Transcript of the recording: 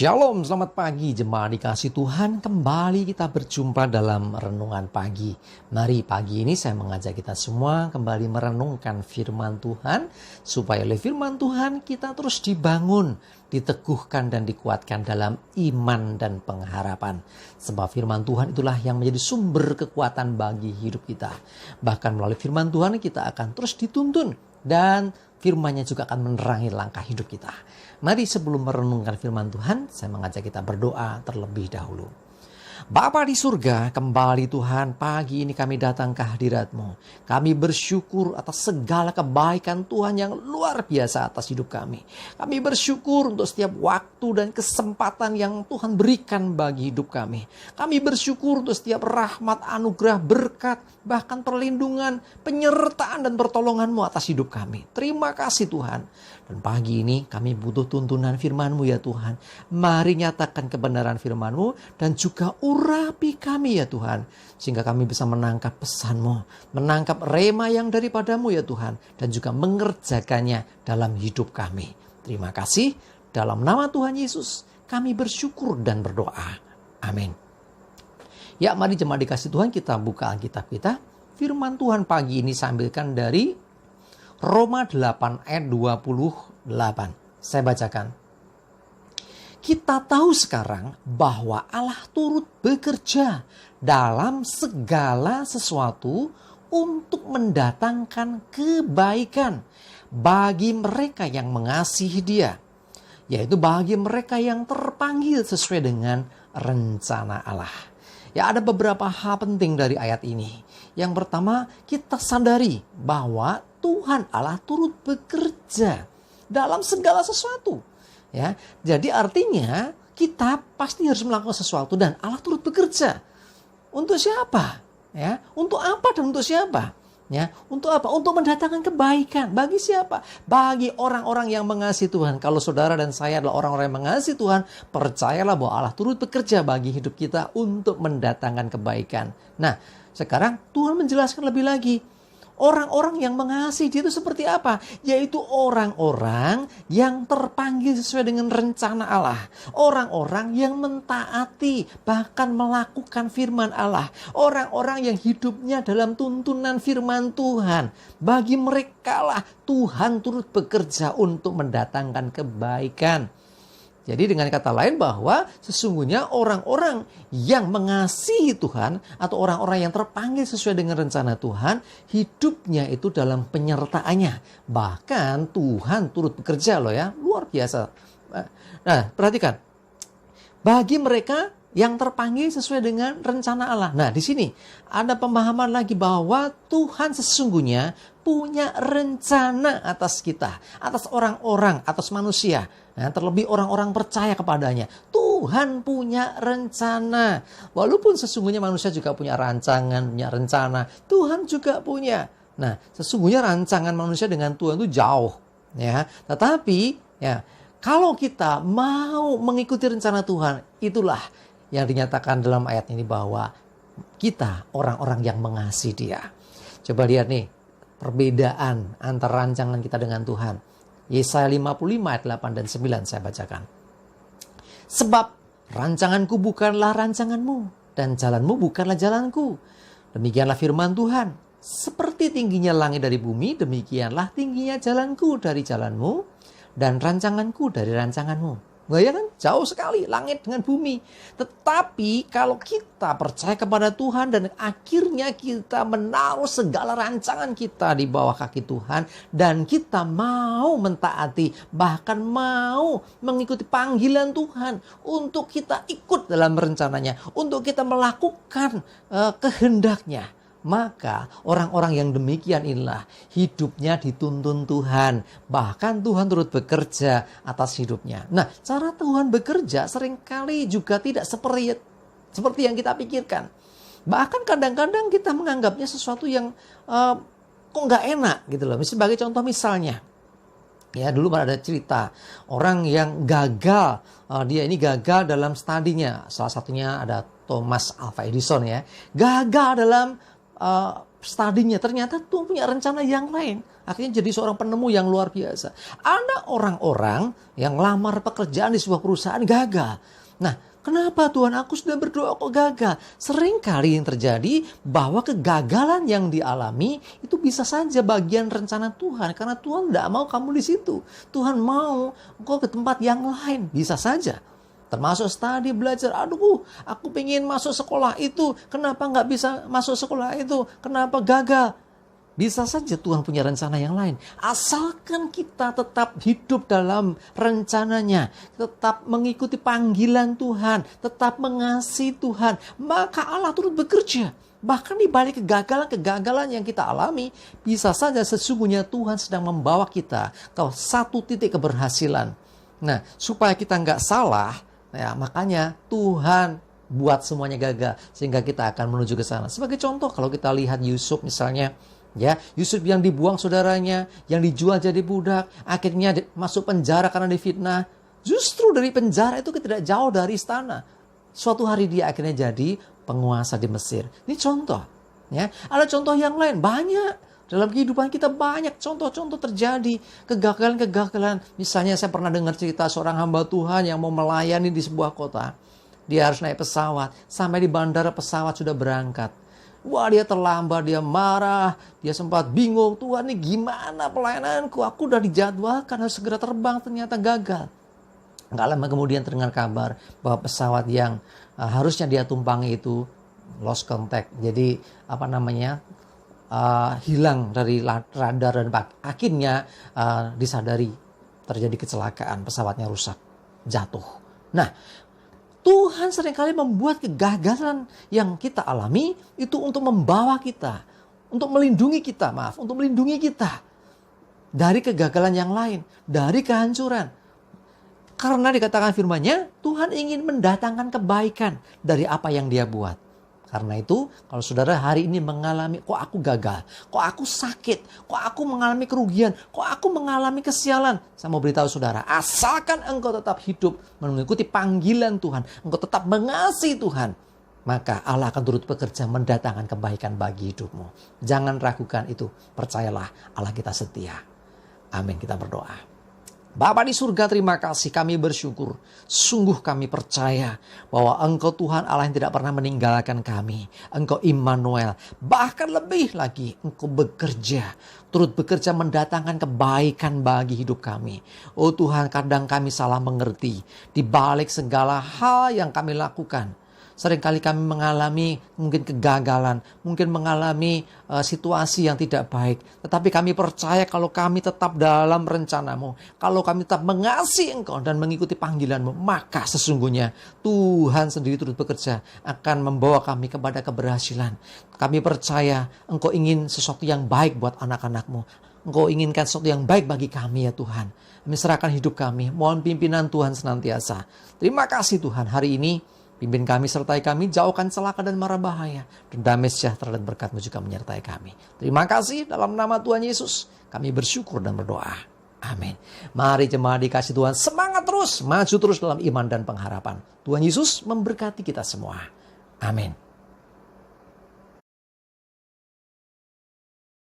Shalom, selamat pagi jemaat dikasih Tuhan. Kembali kita berjumpa dalam renungan pagi. Mari pagi ini saya mengajak kita semua kembali merenungkan firman Tuhan. Supaya oleh firman Tuhan kita terus dibangun, diteguhkan dan dikuatkan dalam iman dan pengharapan. Sebab firman Tuhan itulah yang menjadi sumber kekuatan bagi hidup kita. Bahkan melalui firman Tuhan kita akan terus dituntun dan firman-Nya juga akan menerangi langkah hidup kita. Mari sebelum merenungkan firman Tuhan, saya mengajak kita berdoa terlebih dahulu. Bapa di surga, kembali Tuhan, pagi ini kami datang ke hadirat-Mu. Kami bersyukur atas segala kebaikan Tuhan yang luar biasa atas hidup kami. Kami bersyukur untuk setiap waktu dan kesempatan yang Tuhan berikan bagi hidup kami. Kami bersyukur untuk setiap rahmat, anugerah, berkat, bahkan perlindungan, penyertaan dan pertolongan-Mu atas hidup kami. Terima kasih Tuhan. Dan pagi ini kami butuh tuntunan firman-Mu ya Tuhan. Mari nyatakan kebenaran firman-Mu dan juga urapi kami ya Tuhan. Sehingga kami bisa menangkap pesan-Mu, menangkap rema yang daripadamu ya Tuhan. Dan juga mengerjakannya dalam hidup kami. Terima kasih. Dalam nama Tuhan Yesus kami bersyukur dan berdoa. Amin. Ya, mari jemaat dikasih Tuhan, kita buka Alkitab kita. Firman Tuhan pagi ini saya ambilkan dari Roma 8 ayat 28. Saya bacakan. Kita tahu sekarang bahwa Allah turut bekerja dalam segala sesuatu untuk mendatangkan kebaikan bagi mereka yang mengasihi Dia, yaitu bagi mereka yang terpanggil sesuai dengan rencana Allah. Ya, ada beberapa hal penting dari ayat ini. Yang pertama, kita sadari bahwa Tuhan Allah turut bekerja dalam segala sesuatu. Ya, jadi artinya kita pasti harus melakukan sesuatu dan Allah turut bekerja. Untuk siapa? Ya, untuk apa dan untuk siapa? Ya, untuk apa? Untuk mendatangkan kebaikan. Bagi siapa? Bagi orang-orang yang mengasihi Tuhan. Kalau saudara dan saya adalah orang-orang yang mengasihi Tuhan, percayalah bahwa Allah turut bekerja bagi hidup kita untuk mendatangkan kebaikan. Nah, sekarang Tuhan menjelaskan lebih lagi. Orang-orang yang mengasihi Dia itu seperti apa? Yaitu orang-orang yang terpanggil sesuai dengan rencana Allah. Orang-orang yang mentaati, bahkan melakukan firman Allah. Orang-orang yang hidupnya dalam tuntunan firman Tuhan. Bagi mereka lah Tuhan turut bekerja untuk mendatangkan kebaikan. Jadi dengan kata lain bahwa sesungguhnya orang-orang yang mengasihi Tuhan atau orang-orang yang terpanggil sesuai dengan rencana Tuhan, hidupnya itu dalam penyertaannya. Bahkan Tuhan turut bekerja loh ya, luar biasa. Nah, perhatikan. Bagi mereka yang terpanggil sesuai dengan rencana Allah. Nah, di sini ada pemahaman lagi bahwa Tuhan sesungguhnya punya rencana atas kita, atas orang-orang, atas manusia. Nah, terlebih orang-orang percaya kepadanya. Tuhan punya rencana. Walaupun sesungguhnya manusia juga punya rancangan, punya rencana. Tuhan juga punya. Nah, sesungguhnya rancangan manusia dengan Tuhan itu jauh. Ya, tetapi ya, kalau kita mau mengikuti rencana Tuhan, itulah yang dinyatakan dalam ayat ini bahwa kita orang-orang yang mengasihi Dia. Coba lihat nih perbedaan antara rancangan kita dengan Tuhan. Yesaya 55 ayat 8 dan 9 saya bacakan. Sebab rancanganku bukanlah rancanganmu dan jalanmu bukanlah jalanku. Demikianlah firman Tuhan. Seperti tingginya langit dari bumi, demikianlah tingginya jalanku dari jalanmu dan rancanganku dari rancanganmu. Bayangkan jauh sekali langit dengan bumi. Tetapi kalau kita percaya kepada Tuhan dan akhirnya kita menaruh segala rancangan kita di bawah kaki Tuhan. Dan kita mau mentaati, bahkan mau mengikuti panggilan Tuhan. Untuk kita ikut dalam rencananya. Untuk kita melakukan kehendaknya. Maka orang-orang yang demikian inilah hidupnya dituntun Tuhan. Bahkan Tuhan turut bekerja atas hidupnya. Nah, cara Tuhan bekerja seringkali juga tidak seperti yang kita pikirkan. Bahkan kadang-kadang kita menganggapnya sesuatu yang kok nggak enak gitu loh. Sebagai contoh misalnya. Ya, dulu ada cerita orang yang gagal. Dia ini gagal dalam studinya. Salah satunya ada Thomas Alva Edison ya. Gagal dalam studinya, ternyata Tuhan punya rencana yang lain. Akhirnya jadi seorang penemu yang luar biasa. Ada orang-orang yang lamar pekerjaan di sebuah perusahaan gagal. Nah, kenapa Tuhan, aku sudah berdoa kok gagal? Seringkali yang terjadi bahwa kegagalan yang dialami itu bisa saja bagian rencana Tuhan. Karena Tuhan tidak mau kamu di situ. Tuhan mau engkau ke tempat yang lain. Bisa saja. Termasuk studi, belajar. Aduh, aku pengen masuk sekolah itu. Kenapa nggak bisa masuk sekolah itu? Kenapa gagal? Bisa saja Tuhan punya rencana yang lain. Asalkan kita tetap hidup dalam rencananya. Tetap mengikuti panggilan Tuhan. Tetap mengasihi Tuhan. Maka Allah turut bekerja. Bahkan di balik kegagalan-kegagalan yang kita alami. Bisa saja sesungguhnya Tuhan sedang membawa kita ke satu titik keberhasilan. Nah, supaya kita nggak salah. Ya, makanya Tuhan buat semuanya gagal sehingga kita akan menuju ke sana. Sebagai contoh, kalau kita lihat Yusuf misalnya, ya, Yusuf yang dibuang saudaranya, yang dijual jadi budak, akhirnya masuk penjara karena difitnah. Justru dari penjara itu tidak jauh dari istana. Suatu hari dia akhirnya jadi penguasa di Mesir. Ini contoh, ya. Ada contoh yang lain banyak. Dalam kehidupan kita banyak contoh-contoh terjadi. Kegagalan-kegagalan. Misalnya saya pernah dengar cerita seorang hamba Tuhan yang mau melayani di sebuah kota. Dia harus naik pesawat. Sampai di bandara pesawat sudah berangkat. Wah, dia terlambat, dia marah. Dia sempat bingung. Tuhan, ini gimana pelayananku? Aku udah dijadwalkan harus segera terbang, ternyata gagal. Nggak lama kemudian terdengar kabar bahwa pesawat yang harusnya dia tumpangi itu lost contact. Jadi hilang dari radar dan akhirnya disadari terjadi kecelakaan, pesawatnya rusak, jatuh. Nah, Tuhan seringkali membuat kegagalan yang kita alami itu untuk membawa kita, untuk melindungi kita dari kegagalan yang lain, dari kehancuran. Karena dikatakan firman-Nya, Tuhan ingin mendatangkan kebaikan dari apa yang Dia buat. Karena itu, kalau saudara hari ini mengalami, kok aku gagal, kok aku sakit, kok aku mengalami kerugian, kok aku mengalami kesialan. Saya mau beritahu saudara, asalkan engkau tetap hidup mengikuti panggilan Tuhan, engkau tetap mengasihi Tuhan, maka Allah akan turut bekerja mendatangkan kebaikan bagi hidupmu. Jangan ragukan itu, percayalah Allah kita setia. Amin, kita berdoa. Bapa di surga, terima kasih, kami bersyukur. Sungguh kami percaya bahwa Engkau Tuhan Allah yang tidak pernah meninggalkan kami. Engkau Immanuel, bahkan lebih lagi Engkau bekerja, turut bekerja mendatangkan kebaikan bagi hidup kami. Oh Tuhan, kadang kami salah mengerti di balik segala hal yang kami lakukan. Seringkali kami mengalami mungkin kegagalan, mungkin mengalami situasi yang tidak baik. Tetapi kami percaya kalau kami tetap dalam rencana-Mu, kalau kami tetap mengasihi Engkau dan mengikuti panggilan-Mu, maka sesungguhnya Tuhan sendiri turut bekerja akan membawa kami kepada keberhasilan. Kami percaya Engkau ingin sesuatu yang baik buat anak-anak-Mu. Engkau inginkan sesuatu yang baik bagi kami ya Tuhan. Kami serahkan hidup kami, mohon pimpinan Tuhan senantiasa. Terima kasih Tuhan, hari ini pimpin kami, sertai kami, jauhkan celaka dan mara bahaya. Dan damai sejahtera dan berkat-Mu juga menyertai kami. Terima kasih dalam nama Tuhan Yesus. Kami bersyukur dan berdoa. Amin. Mari jemaat dikasih Tuhan, semangat terus, maju terus dalam iman dan pengharapan. Tuhan Yesus memberkati kita semua. Amin.